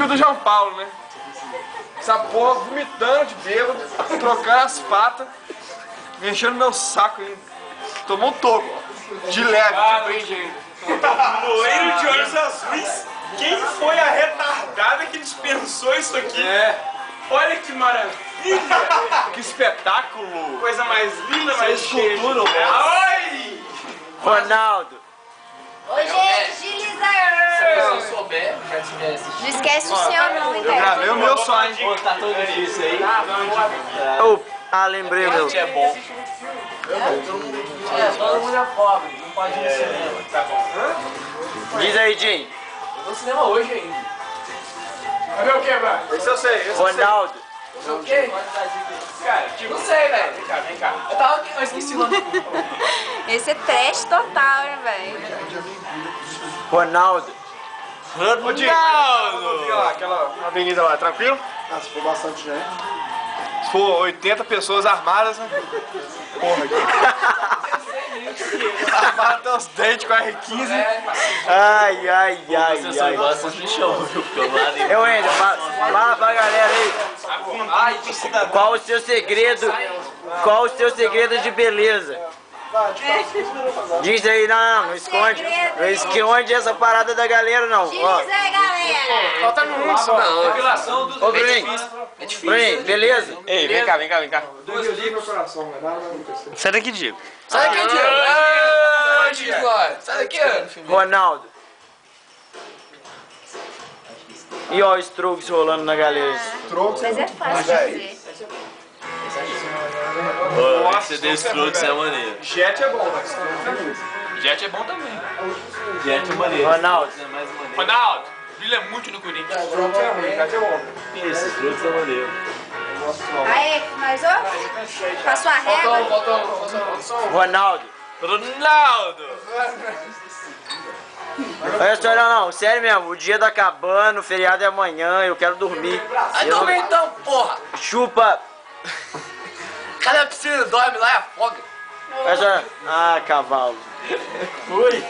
do João Paulo, né? Essa porra vomitando de bêbado, trocando as patas, me enchendo meu saco ainda. Tomou um toco, de leve, tipo, hein, gente? Loiro de olhos azuis. Quem foi a retardada que dispensou isso aqui? Olha que maravilha! Que espetáculo! Coisa mais linda, mais cheia. Oi! Ronaldo. Oi, gente, agiliza aí! Se a pessoa souber, já tiver assistido. Não esquece o seu não, hein, Eu gravei o meu só, hein? Pô, tá todo difícil aí. Lembrei o meu. É bom. Todo mundo é pobre, não pode ir no cinema. Tá bom. Diz aí, Jim. Eu vou no cinema hoje ainda. Vai ver o que, velho? Esse eu sei, esse eu sei. Ronaldo. O quê? Cara, tipo, Não sei, velho. vem cá. Eu esqueci o nome. Esse é trash total, hein, velho? Ronaldo. Ô, Di, lá, aquela avenida lá, tranquilo? Ah, se for bastante gente. Se for 80 pessoas armadas, né? Porra, aqui. Armado até os dentes com a R15. Ai. Gosta de show, viu? Porque eu lá Eu ainda, fala pra galera aí. Qual o seu segredo? Qual o seu segredo de beleza? Diz aí, não esconde. Não esconde essa parada da galera, não. Diz aí, galera! Falta isso, não. Depilação do... Ô, Bruninho. É difícil. Bruninho, beleza? Ei, vem cá, vem cá, vem cá. Duas Meu coração, velho. Nada vai acontecer. Sai daqui, Diego. Sai daqui, Diego. Sai daqui, Ronaldo. E ó, o Strokes rolando na galera. Mas é fácil de fazer. Você deu Strokes, é maneiro. Jet é bom, mas Jet é bom também. Jet é maneiro. Ronaldo. É mais maneiro. Ronaldo, brilha muito no Corinthians. Jet é bom. Esse Strokes é maneiro. Aí, mais outro? Passou a régua? Ronaldo. Ronaldo! Olha só, não, sério mesmo, o dia tá acabando, o feriado é amanhã, eu quero dormir. Vai dormir então, porra! Chupa. Cadê a piscina? Dorme lá e afoga. Olha só, cavalo. Fui.